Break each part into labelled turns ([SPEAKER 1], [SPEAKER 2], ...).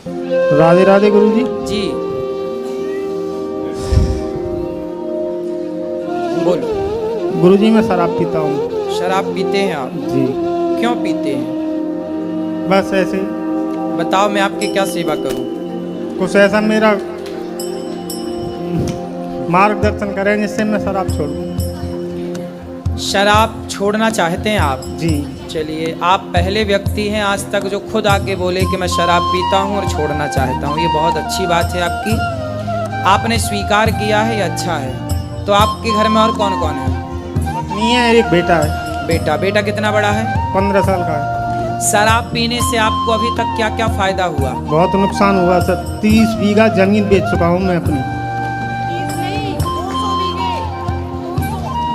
[SPEAKER 1] राधे राधे गुरुजी।
[SPEAKER 2] जी बोलो।
[SPEAKER 1] गुरुजी मैं शराब पीता हूँ।
[SPEAKER 2] शराब पीते हैं आप?
[SPEAKER 1] जी।
[SPEAKER 2] क्यों पीते हैं?
[SPEAKER 1] बस ऐसे ही।
[SPEAKER 2] बताओ मैं आपकी क्या सेवा करूं?
[SPEAKER 1] कुछ ऐसा मेरा मार्गदर्शन करें जिससे मैं शराब छोड़ूं।
[SPEAKER 2] शराब छोड़ना चाहते हैं आप?
[SPEAKER 1] जी।
[SPEAKER 2] चलिए, आप पहले व्यक्ति हैं आज तक जो खुद आके बोले कि मैं शराब पीता हूं और छोड़ना चाहता हूं। ये बहुत अच्छी बात है आपकी, आपने स्वीकार किया है, ये अच्छा है। तो आपके घर में और कौन कौन है?
[SPEAKER 1] पत्नी है, एक बेटा है।
[SPEAKER 2] बेटा कितना बड़ा है?
[SPEAKER 1] 15 साल का है।
[SPEAKER 2] शराब पीने से आपको अभी तक क्या क्या फायदा हुआ?
[SPEAKER 1] बहुत नुकसान हुआ सर। 30 बीघा जमीन बेच चुका हूँ मैं अपनी।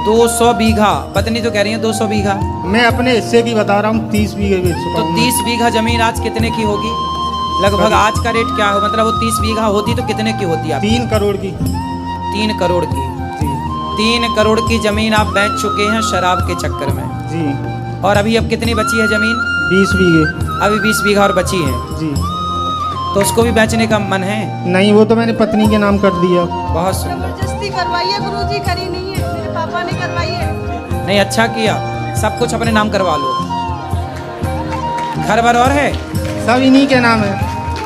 [SPEAKER 2] 200 बीघा? पत्नी तो कह रही है 200 बीघा।
[SPEAKER 1] मैं अपने हिस्से की बता रहा हूँ, 30 बीघे बेच चुका
[SPEAKER 2] तो
[SPEAKER 1] हूँ।
[SPEAKER 2] 30 बीघा जमीन आज कितने की होगी लगभग? आज का रेट क्या है? मतलब वो 30 बीघा होती तो कितने की होती आप?
[SPEAKER 1] 3 करोड़ की।
[SPEAKER 2] 3 करोड़ की?
[SPEAKER 1] जी।
[SPEAKER 2] 3 करोड़ की जमीन आप बेच चुके हैं शराब के चक्कर में।
[SPEAKER 1] जी।
[SPEAKER 2] और अभी अब कितनी बची है जमीन?
[SPEAKER 1] 20 बीघे।
[SPEAKER 2] अभी 20 बीघा और बची है।
[SPEAKER 1] जी।
[SPEAKER 2] तो उसको भी बेचने का मन है?
[SPEAKER 1] नहीं, वो तो मैंने पत्नी के नाम कर दिया।
[SPEAKER 2] बहुत सुंदर।
[SPEAKER 3] जबरदस्ती करवाई है गुरुजी, करी नहीं है, मेरे पापा ने करवाई है।
[SPEAKER 2] नहीं, अच्छा किया, सब कुछ अपने नाम करवा लो। घर भर और है?
[SPEAKER 1] सब इन्हीं के नाम है।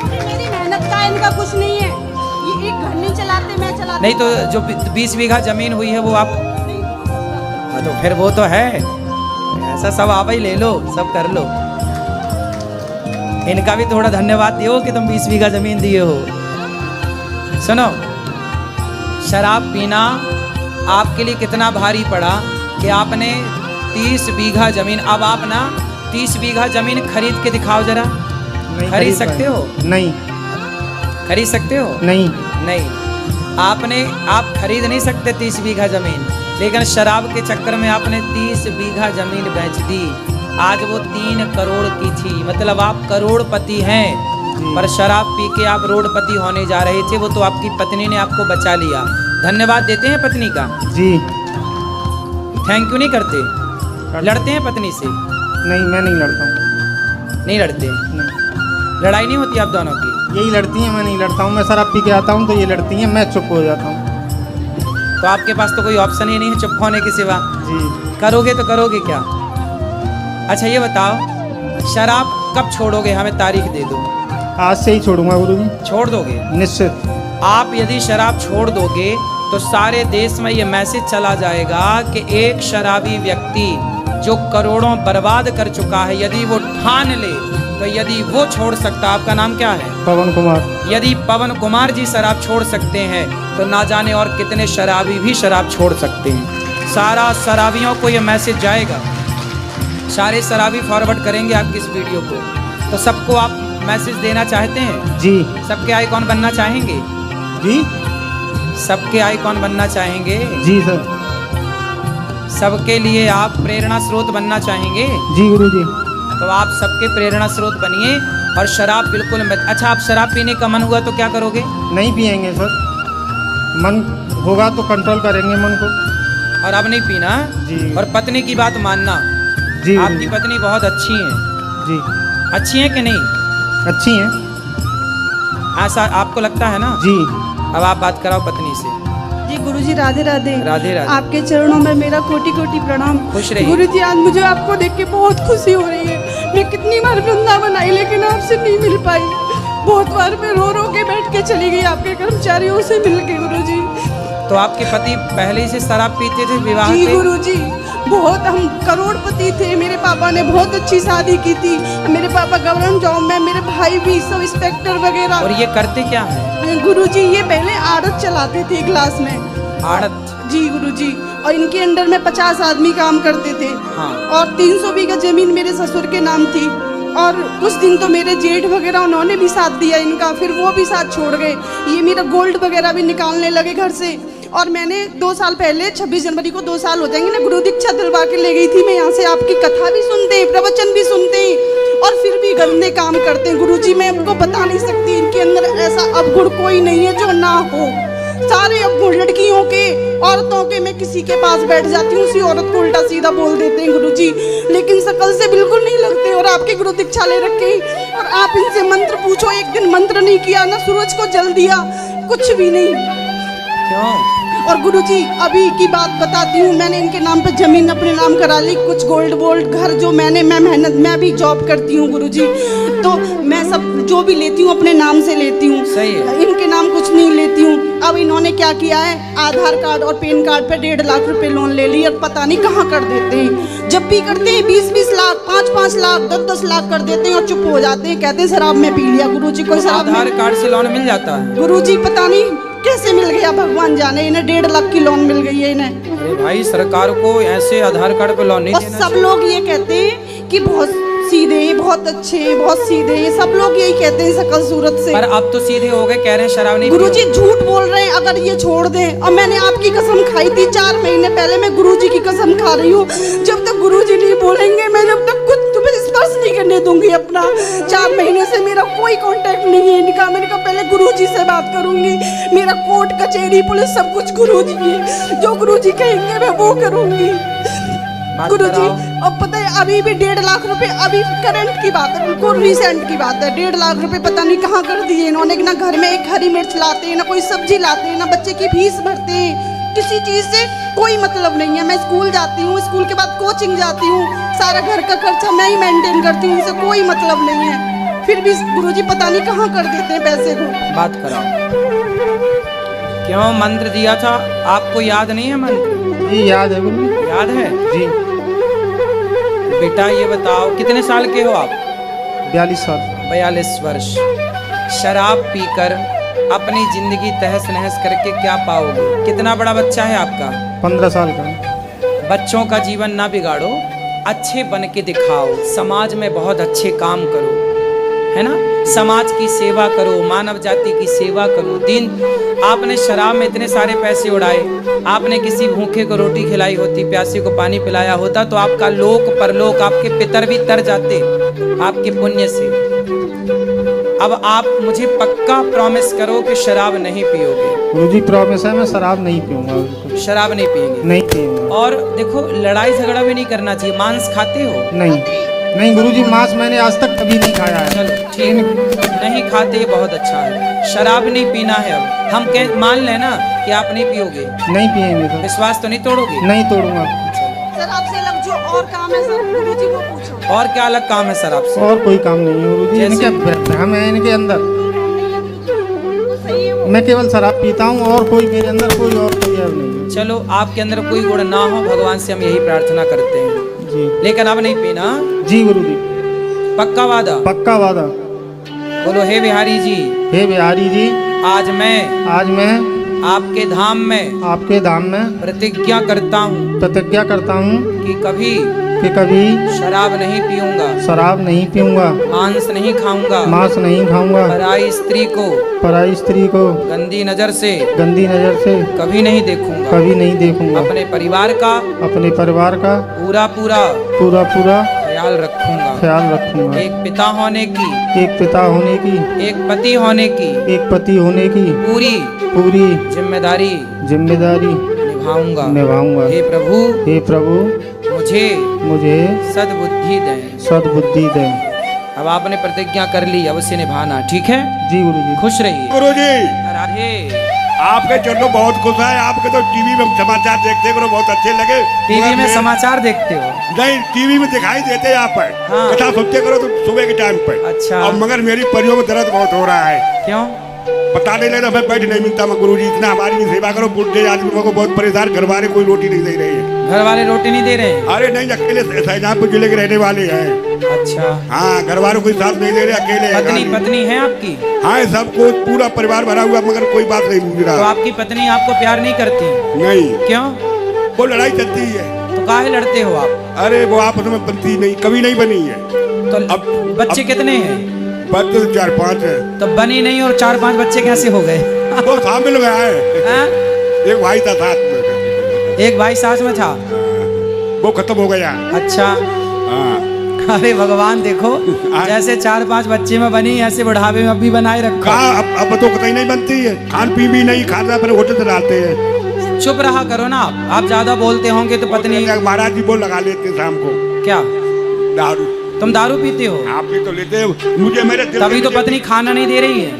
[SPEAKER 3] मेरी मेहनत का इनका कुछ नहीं है। ये एक घर नहीं चलाते, मैं चलाती।
[SPEAKER 2] नहीं तो जो 20 बीघा जमीन हुई है वो आप? हाँ तो फिर वो तो है, ऐसा सब आप ही ले लो, सब कर लो। इनका भी थोड़ा धन्यवाद दियो कि तुम 20 बीघा जमीन दिए हो। सुनो, शराब पीना आपके लिए कितना भारी पड़ा कि आपने 30 बीघा जमीन, अब आप ना 30 बीघा जमीन खरीद के दिखाओ जरा।
[SPEAKER 1] नहीं
[SPEAKER 2] खरीद सकते हो?
[SPEAKER 1] नहीं।
[SPEAKER 2] खरीद सकते हो?
[SPEAKER 1] नहीं।
[SPEAKER 2] नहीं, आप खरीद नहीं सकते 30 बीघा जमीन, लेकिन शराब के चक्कर में आपने 30 बीघा जमीन बेच दी। आज वो 3 करोड़ की थी, मतलब आप करोड़पति हैं, पर शराब पी के आप रोडपति होने जा रहे थे। वो तो आपकी पत्नी ने आपको बचा लिया। धन्यवाद देते हैं पत्नी का?
[SPEAKER 1] जी।
[SPEAKER 2] थैंक यू नहीं करते? लड़ते हैं पत्नी से?
[SPEAKER 1] नहीं, मैं नहीं लड़ता हूँ।
[SPEAKER 2] नहीं लड़ते?
[SPEAKER 1] नहीं।
[SPEAKER 2] लड़ाई नहीं होती आप दोनों की?
[SPEAKER 1] यही लड़ती हैं, मैं नहीं लड़ता हूँ। मैं शराब पी के आता हूँ तो ये लड़ती हैं, मैं चुप हो जाता हूँ।
[SPEAKER 2] तो आपके पास तो कोई ऑप्शन ही नहीं है चुप होने के सिवा।
[SPEAKER 1] जी।
[SPEAKER 2] करोगे तो करोगे क्या? अच्छा ये बताओ, शराब कब छोड़ोगे? हमें तारीख दे दो।
[SPEAKER 1] आज से ही छोड़ूंगा गुरुजी।
[SPEAKER 2] छोड़ दोगे?
[SPEAKER 1] निश्चित।
[SPEAKER 2] आप यदि शराब छोड़ दोगे तो सारे देश में ये मैसेज चला जाएगा कि एक शराबी व्यक्ति जो करोड़ों बर्बाद कर चुका है, यदि वो ठान ले तो यदि वो छोड़ सकता, आपका नाम क्या है?
[SPEAKER 1] पवन कुमार।
[SPEAKER 2] यदि पवन कुमार जी शराब छोड़ सकते हैं तो ना जाने और कितने शराबी भी शराब छोड़ सकते हैं। सारा शराबियों को ये मैसेज जाएगा, सारे शराबी फॉरवर्ड करेंगे आपकी इस वीडियो को। तो सबको आप मैसेज देना चाहते हैं?
[SPEAKER 1] जी।
[SPEAKER 2] सबके आइकॉन बनना चाहेंगे?
[SPEAKER 1] जी।
[SPEAKER 2] सबके आइकॉन बनना चाहेंगे?
[SPEAKER 1] जी सर।
[SPEAKER 2] सबके लिए आप प्रेरणा स्रोत बनना चाहेंगे?
[SPEAKER 1] जी गुरुजी।
[SPEAKER 2] तो आप सबके प्रेरणा स्रोत बनिए और शराब बिल्कुल मत। अच्छा, आप शराब पीने का मन हुआ तो क्या करोगे?
[SPEAKER 1] नहीं पिएंगे सर। मन होगा तो कंट्रोल करेंगे मन को।
[SPEAKER 2] और अब नहीं पीना?
[SPEAKER 1] जी।
[SPEAKER 2] और पत्नी की बात मानना।
[SPEAKER 1] जी।
[SPEAKER 2] आपकी पत्नी बहुत अच्छी है?
[SPEAKER 1] जी।
[SPEAKER 2] अच्छी है कि नहीं?
[SPEAKER 1] अच्छी हैं।
[SPEAKER 2] ऐसा आपको लगता है ना?
[SPEAKER 1] जी।
[SPEAKER 2] अब आप बात कराओ पत्नी से।
[SPEAKER 3] जी गुरुजी, राधे राधे।
[SPEAKER 2] राधे राधे।
[SPEAKER 3] आपके चरणों में मेरा कोटि कोटि प्रणाम।
[SPEAKER 2] खुश रहिए।
[SPEAKER 3] गुरुजी, आज मुझे आपको देख के बहुत खुशी हो रही है। मैं कितनी बार वृंदावन आई लेकिन आपसे नहीं मिल पाई। बहुत बार मैं रो रो के बैठ के चली गई आपके कर्मचारियों से मिल के गुरुजी।
[SPEAKER 2] तो आपके पति पहले ही से शराब पीते थे विवाह
[SPEAKER 3] जी
[SPEAKER 2] के?
[SPEAKER 3] गुरुजी, बहुत, हम करोड़पति थे। मेरे पापा ने बहुत अच्छी शादी की थी। मेरे पापा गवर्नमेंट जॉब में, मेरे भाई भी सब इंस्पेक्टर वगैरह।
[SPEAKER 2] और ये करते क्या है?
[SPEAKER 3] गुरुजी, ये पहले आड़त चलाते थे क्लास में।
[SPEAKER 2] आड़त?
[SPEAKER 3] जी गुरुजी, और इनके अंडर में 50 आदमी काम करते थे।
[SPEAKER 2] हाँ।
[SPEAKER 3] और 300 बीघा जमीन मेरे ससुर के नाम थी। और कुछ दिन तो मेरे जेठ वगैरह उन्होंने भी साथ दिया इनका, फिर वो भी साथ छोड़ गए। ये मेरा गोल्ड वगैरह भी निकालने लगे घर से। और मैंने 2 साल पहले 26 जनवरी को 2 साल हो जाएंगे ना, गुरु दीक्षा दिलवा के ले गई थी मैं यहाँ से। आपकी कथा भी सुनते हैं, प्रवचन भी सुनते हैं, और फिर भी गंदे काम करते हैं गुरुजी। मैं आपको बता नहीं सकती, इनके अंदर ऐसा अवगुण कोई नहीं है जो ना हो। सारे अब लड़कियों के, औरतों के, मैं किसी के पास बैठ जाती हूँ, उसी औरत को उल्टा सीधा बोल देते हैं गुरुजी, लेकिन शकल से बिल्कुल नहीं लगते। और आपके गुरु दीक्षा ले रखे हैं, और आप इनसे मंत्र पूछो, एक दिन मंत्र नहीं किया ना सूरज को जल दिया, कुछ भी नहीं।
[SPEAKER 2] क्यों?
[SPEAKER 3] और गुरुजी अभी की बात बताती हूँ, मैंने इनके नाम पे जमीन अपने नाम करा ली, कुछ गोल्ड वोल्ड घर जो मैं मेहनत, मैं भी जॉब करती हूँ गुरुजी, तो मैं सब जो भी लेती हूँ अपने नाम से लेती हूँ,
[SPEAKER 2] सही है।
[SPEAKER 3] इनके नाम कुछ नहीं लेती हूँ। अब इन्होंने क्या किया है, आधार कार्ड और पैन कार्ड पे 1.5 लाख रुपए लोन ले ली, और पता नहीं कहाँ कर देते हैं। जब भी करते हैं 20-20 लाख, 5-5 लाख, 10-10 लाख कर देते हैं और चुप हो जाते हैं, कहते हैं शराब में पी लिया। गुरुजी कोई शराब
[SPEAKER 2] आधार कार्ड से लोन मिल जाता है?
[SPEAKER 3] गुरुजी पता नहीं कैसे मिल गया, भगवान जाने, इन्हें 1.5 लाख की लोन मिल गई है इन्हें।
[SPEAKER 2] अरे भाई, सरकार को ऐसे आधार कार्ड पे लोन नहीं
[SPEAKER 3] और
[SPEAKER 2] देना
[SPEAKER 3] सब लोग ये कहते हैं कि बहुत सीधे, बहुत अच्छे, बहुत सीधे, सब लोग यही कहते हैं शकल सूरत से।
[SPEAKER 2] पर अब तो सीधे हो गए, कह रहे हैं शराब नहीं
[SPEAKER 3] गुरुजी झूठ बोल रहे हैं, अगर ये छोड़ दें। और मैंने आपकी कसम खाई थी 4 महीने पहले, मैं गुरुजी की कसम खा रही हूँ, जब तक गुरुजी नहीं बोलेंगे मैं जब तक कुछ तुम्हें स्पर्श नहीं करने दूंगी अपना। 4 महीने से मेरा कोई कांटेक्ट नहीं है इनका। मैंने कहा पहले गुरुजी से बात करूंगी, मेरा कोर्ट कचहरी पुलिस सब कुछ गुरुजी है, जो गुरुजी कहेंगे मैं वो करूंगी। गुरुजी अब पता है अभी भी 1.5 लाख रुपए, अभी करंट की बात है, बिल्कुल रिसेंट की बात है, 1.5 लाख रुपए पता नहीं कहाँ कर दिए इन्होंने। ना घर में एक हरी मिर्च लाते हैं, ना कोई सब्जी लाते हैं, ना बच्चे की फीस भरते हैं, किसी चीज से कोई मतलब नहीं है। मैं स्कूल जाती हूँ, स्कूल के बाद कोचिंग जाती हूँ, सारा घर का खर्चा मैं ही मेंटेन करती हूँ, उनसे कोई मतलब नहीं है। फिर भी गुरुजी पता नहीं कहाँ कर देते हैं पैसे को।
[SPEAKER 2] बात कराओ। क्यों मंत्र दिया था आपको, याद नहीं है मंत्र?
[SPEAKER 1] जी याद है गुरु।
[SPEAKER 2] याद है
[SPEAKER 1] जी।
[SPEAKER 2] बेटा ये बताओ कितने साल के हो आप?
[SPEAKER 1] 42 साल।
[SPEAKER 2] 42 वर्ष। शराब पीकर अपनी जिंदगी तहस नहस करके क्या पाओगे? कितना बड़ा बच्चा है आपका?
[SPEAKER 1] 15 साल का।
[SPEAKER 2] बच्चों का जीवन ना बिगाड़ो, अच्छे बन के दिखाओ, समाज में बहुत अच्छे काम करो, है ना, समाज की सेवा करो, मानव जाति की सेवा करो। दिन आपने शराब में इतने सारे पैसे उड़ाए, आपने किसी भूखे को रोटी खिलाई होती, प्यासे को पानी पिलाया होता, तो आपका लोक परलोक, आपके पितर भी तर जाते आपके पुण्य से। अब आप मुझे पक्का प्रॉमिस करो कि शराब नहीं पियोगे।
[SPEAKER 1] गुरुजी प्रॉमिस है, मैं शराब नहीं पीऊंगा।
[SPEAKER 2] शराब नहीं पिएंगे?
[SPEAKER 1] नहीं पीऊंगा।
[SPEAKER 2] और देखो लड़ाई झगड़ा भी नहीं करना चाहिए। मांस खाते हो?
[SPEAKER 1] नहीं नहीं गुरुजी, मांस मैंने आज तक कभी नहीं खाया है।
[SPEAKER 2] चलो ठीक, नहीं खाते, ये बहुत अच्छा है। शराब नहीं पीना है। अब हम मान लेना कि आप नहीं पियोगे,
[SPEAKER 1] नहीं पिएंगे तो।
[SPEAKER 2] विश्वास तो नहीं तोड़ोगे?
[SPEAKER 1] नहीं तोड़ूंगा।
[SPEAKER 3] सर आपसे अलग जो और काम है सर गुरुजी वो पूछो।
[SPEAKER 2] और क्या अलग काम है सर आपसे?
[SPEAKER 1] और कोई काम नहीं है गुरुजी,
[SPEAKER 2] जैसे?
[SPEAKER 1] इनके भ्रम है इनके अंदर।
[SPEAKER 3] सही है वो।
[SPEAKER 1] मैं केवल शराब पीता हूँ, और कोई मेरे अंदर कोई और कोई और नहीं है।
[SPEAKER 2] चलो आपके अंदर कोई गुण ना हो, भगवान से हम यही प्रार्थना करते हैं,
[SPEAKER 1] जी।
[SPEAKER 2] लेकिन अब नहीं पीना।
[SPEAKER 1] जी गुरुजी।
[SPEAKER 2] पक्का वादा?
[SPEAKER 1] पक्का वादा।
[SPEAKER 2] बोलो हे बिहारी जी।
[SPEAKER 1] हे बिहारी जी।
[SPEAKER 2] आज मैं आपके धाम में
[SPEAKER 1] आपके धाम में
[SPEAKER 2] प्रतिज्ञा करता हूँ
[SPEAKER 1] प्रतिज्ञा करता हूँ
[SPEAKER 2] कि कभी शराब नहीं पीऊंगा,
[SPEAKER 1] शराब नहीं पीऊंगा,
[SPEAKER 2] मांस नहीं खाऊंगा,
[SPEAKER 1] मांस नहीं खाऊंगा,
[SPEAKER 2] पराई स्त्री को गंदी नजर से
[SPEAKER 1] कभी नहीं देखूंगा,
[SPEAKER 2] अपने परिवार का पूरा ख्याल रखूंगा। एक पिता होने की, एक पति होने की पूरी जिम्मेदारी निभाऊंगा। हे प्रभु मुझे सद्बुद्धि दें। अब आपने प्रतिज्ञा कर ली, अब उसे निभाना, ठीक है?
[SPEAKER 1] जी गुरुजी।
[SPEAKER 2] खुश रहिए।
[SPEAKER 4] गुरुजी
[SPEAKER 2] राधे।
[SPEAKER 4] आपके चरणों बहुत खुश है। आपके तो टीवी में समाचार देखते हैं, बहुत अच्छे लगे।
[SPEAKER 2] टीवी में समाचार देखते हो?
[SPEAKER 4] नहीं, टीवी में दिखाई देते हैं आप पर।
[SPEAKER 2] हाँ।
[SPEAKER 4] कथा सुनते करो तो सुबह के टाइम पर।
[SPEAKER 2] अच्छा।
[SPEAKER 4] और मगर मेरी परियों में दर्द बहुत हो रहा है।
[SPEAKER 2] क्यों?
[SPEAKER 4] पता नहीं लग रहा, मैं बैठ नहीं मिलता। मैं गुरुजी इतना हमारी भी सेवा करो, बुढ़े आदमी को बहुत परेशान, घर वाले कोई रोटी नहीं दे रहे हैं।
[SPEAKER 2] घर वाले रोटी नहीं दे रहे हैं?
[SPEAKER 4] अरे नहीं, अकेले शाहजहांपुर जिले के रहने वाले हैं।
[SPEAKER 2] अच्छा।
[SPEAKER 4] हाँ, घर वालों कोई साथ नहीं दे रहे, अकेले।
[SPEAKER 2] पत्नी है आपकी?
[SPEAKER 4] हाँ, सबको पूरा परिवार भरा हुआ, मगर कोई बात नहीं पूछ रहा।
[SPEAKER 2] तो आपकी पत्नी आपको प्यार नहीं करती?
[SPEAKER 4] नहीं।
[SPEAKER 2] क्यों?
[SPEAKER 4] वो लड़ाई चलती है।
[SPEAKER 2] तो काहे लड़ते हो आप?
[SPEAKER 4] अरे वो आपस में बनती नहीं, कभी नहीं बनी है।
[SPEAKER 2] तो अब बच्चे कितने हैं?
[SPEAKER 4] बच्चे 4-5 है।
[SPEAKER 2] तो बनी नहीं, और 4-5 बच्चे कैसे हो गए?
[SPEAKER 4] वो शामिल गया है। एक भाई था साथ में।
[SPEAKER 2] एक भाई साथ में था?
[SPEAKER 4] वो खत्म हो गया।
[SPEAKER 2] अच्छा।
[SPEAKER 4] हाँ।
[SPEAKER 2] अरे भगवान देखो, जैसे 4-5 बच्चे में बनी ऐसे बुढ़ापे में अब भी बनाए रखो।
[SPEAKER 4] कहा अब तो कतई नहीं बनती है, खान पी भी नहीं खाता, पर होटल से डालते हैं।
[SPEAKER 2] चुप रहा करो ना आप ज्यादा बोलते होंगे तो पत्नी।
[SPEAKER 4] महाराज जी वो लगा लेते हैं शाम को।
[SPEAKER 2] क्या?
[SPEAKER 4] दारू।
[SPEAKER 2] तुम दारू पीते हो?
[SPEAKER 4] आप भी तो लेते हो, मुझे मेरे दिल
[SPEAKER 2] तभी तो पत्नी खाना नहीं दे रही है।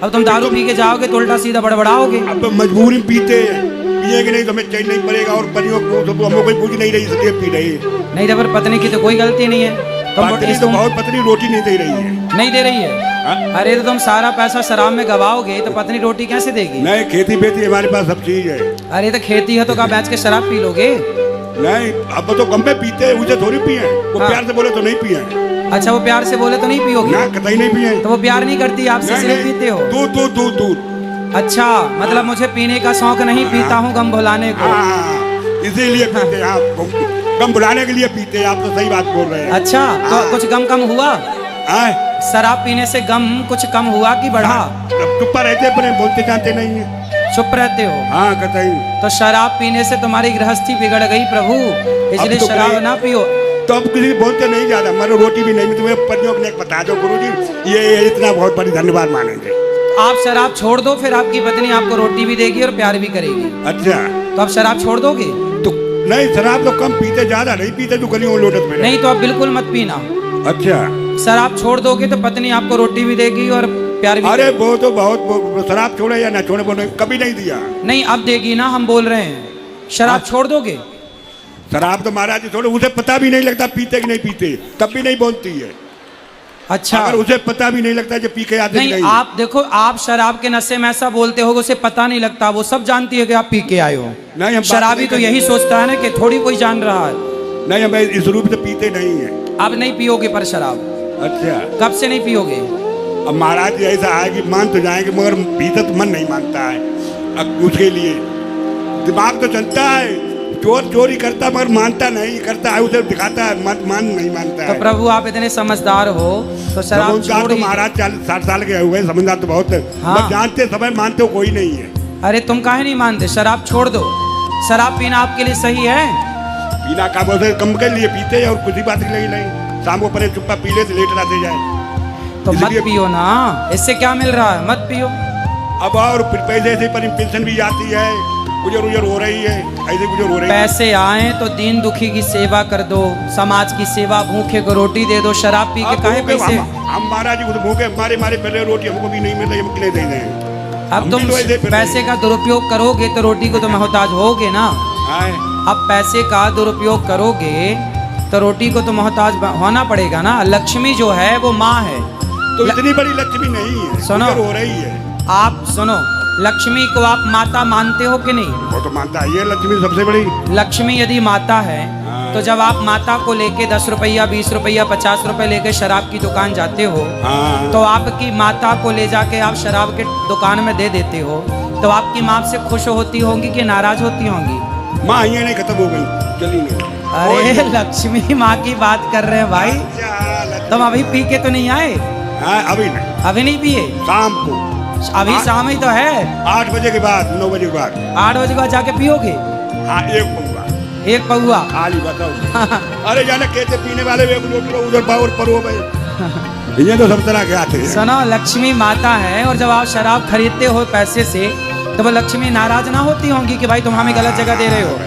[SPEAKER 2] अब तुम दारू पी के जाओगे तो उल्टा सीधा बड़बड़ाओगे।
[SPEAKER 4] अब तो मजबूरी में पीते हैं, पिएंगे नहीं तो हमें चैन नहीं पड़ेगा, और परियों को तो हमको कोई पूछ नहीं रही इसलिए पी रही है।
[SPEAKER 2] नहीं, पर पत्नी की तो कोई गलती नहीं है।
[SPEAKER 4] पत्नी तो बहुत पत्नी रोटी नहीं दे रही है।
[SPEAKER 2] नहीं दे रही है? अरे तो तुम सारा पैसा शराब में गवाओगे तो पत्नी रोटी कैसे देगी?
[SPEAKER 4] नहीं, खेती बेती हमारे पास सब चीज है।
[SPEAKER 2] अरे तो खेती है तो क्या बेच के शराब पी लोगे?
[SPEAKER 4] नहीं, अब तो कम में पीते हैं, उसे थोड़ी पिए। वो प्यार से बोले तो नहीं पिए।
[SPEAKER 2] अच्छा, वो प्यार से बोले तो नहीं पियोगे?
[SPEAKER 4] ना, कतई नहीं पिए।
[SPEAKER 2] तो वो प्यार नहीं करती आपसे इसलिए पीते हो?
[SPEAKER 4] दूध।
[SPEAKER 2] अच्छा, मतलब मुझे पीने का शौक नहीं, पीता हूँ गम भुलाने को।
[SPEAKER 4] इसीलिए पीते हैं आप, गम भुलाने के लिए पीते हैं। आप तो सही बात बोल रहे हैं।
[SPEAKER 2] अच्छा, तो कुछ गम कम हुआ? शराब पीने से गम कुछ कम हुआ कि बढ़ा?
[SPEAKER 4] चुप रहते, पर बोलते जानते नहीं है।
[SPEAKER 2] चुप रहते हो?
[SPEAKER 4] हाँ, कतई।
[SPEAKER 2] तो शराब पीने से तुम्हारी गृहस्थी बिगड़ गई प्रभु, इसलिए शराब ना पियो।
[SPEAKER 4] तो अब किसी बोलते नहीं ज्यादा, मरो रोटी भी नहीं। तुम्हें पत्नियों को बता दो गुरुजी, ये इतना बहुत बड़ी धन्यवाद मानेंगे।
[SPEAKER 2] आप शराब छोड़ दो, फिर आपकी पत्नी आपको रोटी भी देगी और प्यार भी करेगी।
[SPEAKER 4] अच्छा,
[SPEAKER 2] तो आप शराब छोड़ दोगे?
[SPEAKER 4] तो नहीं, शराब तो कम पीते, ज्यादा नहीं पीते, तो गलियों लोटत में।
[SPEAKER 2] नहीं, तो आप बिल्कुल मत पीना।
[SPEAKER 4] अच्छा,
[SPEAKER 2] शराब छोड़ दोगे तो पत्नी आपको रोटी भी देगी और प्यार भी।
[SPEAKER 4] अरे वो तो बहुत, शराब छोड़े या ना छोड़े वो कभी नहीं दिया।
[SPEAKER 2] नहीं, अब देगी ना, हम बोल रहे हैं। शराब छोड़ दोगे?
[SPEAKER 4] शराब तो महाराज जी छोड़ो, उसे पता भी नहीं लगता पीते कि नहीं पीते, तब भी नहीं बोलती है।
[SPEAKER 2] अच्छा,
[SPEAKER 4] अगर उसे पता भी नहीं लगता जब पी के आते
[SPEAKER 2] नहीं, आप देखो, आप शराब के नशे में ऐसा बोलते हो, उसे पता नहीं लगता, वो सब जानती है कि आप पी के आए हो।
[SPEAKER 4] नहीं, हम
[SPEAKER 2] शराबी तो यही सोचता है ना कि थोड़ी कोई जान रहा है।
[SPEAKER 4] नहीं, हम इस रूप से पीते नहीं है।
[SPEAKER 2] अब नहीं पियोगे पर शराब?
[SPEAKER 4] अच्छा,
[SPEAKER 2] कब से नहीं पियोगे?
[SPEAKER 4] अब महाराज जी ऐसा है कि मान तो जाएंगे, मगर भीतर मन नहीं मानता है। अब उसके लिए दिमाग तो चलता है, चोर चोरी करता मगर मानता नहीं, करता है उसे दिखाता है, मान नहीं मानता है।
[SPEAKER 2] तो प्रभु आप इतने समझदार हो तो शराब छोड़
[SPEAKER 4] तो महाराज 60 साल के हुए, समझदार तो बहुत है।
[SPEAKER 2] हाँ।
[SPEAKER 4] जानते समय मानते हो कोई नहीं है।
[SPEAKER 2] अरे तुम काहे नहीं मानते? शराब छोड़ दो। शराब पीना आपके लिए सही है?
[SPEAKER 4] पीना का बोलते कम के लिए पीते हैं, और कुछ ही बात के लिए नहीं। शाम को पहले चुप्पा पी ले तो लेट रहते जाए।
[SPEAKER 2] तो मत पियो ना, इससे क्या मिल रहा है? मत पियो।
[SPEAKER 4] अब और फिर पैसे से पर पेंशन भी आती है, गुजर हो रही है, ऐसे गुजर हो रही है।
[SPEAKER 2] पैसे आए तो दीन दुखी की सेवा कर दो, समाज की सेवा, भूखे को रोटी दे दो। शराब पी के काहे पैसे?
[SPEAKER 4] हम महाराज जी भूखे मारे पहले रोटी हमको भी नहीं मिल रही, हम किले दे दें।
[SPEAKER 2] अब तुम पैसे का दुरुपयोग करोगे तो रोटी को तो मोहताज होगे ना। अब पैसे का दुरुपयोग करोगे तो रोटी को तो मोहताज होना पड़ेगा ना। लक्ष्मी जो है वो माँ है,
[SPEAKER 4] तो इतनी बड़ी लक्ष्मी नहीं है।
[SPEAKER 2] सुनो,
[SPEAKER 4] हो रही है।
[SPEAKER 2] आप सुनो, लक्ष्मी को आप माता मानते हो कि नहीं?
[SPEAKER 4] वो तो मानता है, ये लक्ष्मी सबसे बड़ी।
[SPEAKER 2] लक्ष्मी यदि माता है तो जब आप माता को लेके 10 रुपया, 20 रुपया, 50 रुपए लेके शराब की दुकान जाते हो, तो आपकी माता को ले जाके आप शराब के दुकान में दे देते हो, तो आपकी माँ से खुश होती होंगी कि नाराज होती होंगी?
[SPEAKER 4] माँ ये नहीं खत्म हो गई, चली नहीं।
[SPEAKER 2] अरे लक्ष्मी माँ की बात कर रहे हैं भाई। तुम अभी पी के तो नहीं आए?
[SPEAKER 4] अभी नहीं।
[SPEAKER 2] अभी नहीं पिए?
[SPEAKER 4] शाम को।
[SPEAKER 2] अभी शाम ही तो है।
[SPEAKER 4] 8 बजे के बाद, 9 बजे के बाद।
[SPEAKER 2] 8 बजे के बाद जाके पियोगे?
[SPEAKER 4] हाँ, एक पौवा।
[SPEAKER 2] एक पौवा?
[SPEAKER 4] खाली बताओ। अरे जाने कैसे पीने वाले उधर पावर पर हो गए। ये तो सब तरह के आते हैं।
[SPEAKER 2] सुनो, लक्ष्मी माता है, और जब आप शराब खरीदते हो पैसे से तो वो लक्ष्मी नाराज ना होती होंगी कि भाई तुम हमें गलत जगह दे रहे हो?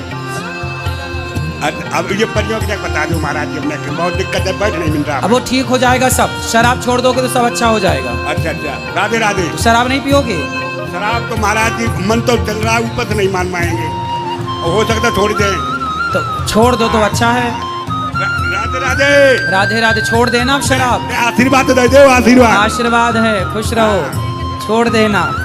[SPEAKER 4] अब ये परियों की बता दो महाराज जी, हमने बहुत दिक्कत है, बैठ नहीं मिल रहा।
[SPEAKER 2] अब वो ठीक हो जाएगा सब। शराब छोड़ दोगे तो सब अच्छा हो जाएगा।
[SPEAKER 4] अच्छा, राधे राधे।
[SPEAKER 2] शराब नहीं पियोगे?
[SPEAKER 4] शराब तो महाराज जी मन तो चल रहा है, ऊपर से नहीं मान पाएंगे, हो सकता छोड़ दें।
[SPEAKER 2] तो छोड़ दो तो अच्छा है।
[SPEAKER 4] राधे राधे।
[SPEAKER 2] राधे राधे। छोड़ देना अब शराब।
[SPEAKER 4] आशीर्वाद तो दे दो। आशीर्वाद
[SPEAKER 2] आशीर्वाद है, खुश रहो, छोड़ देना।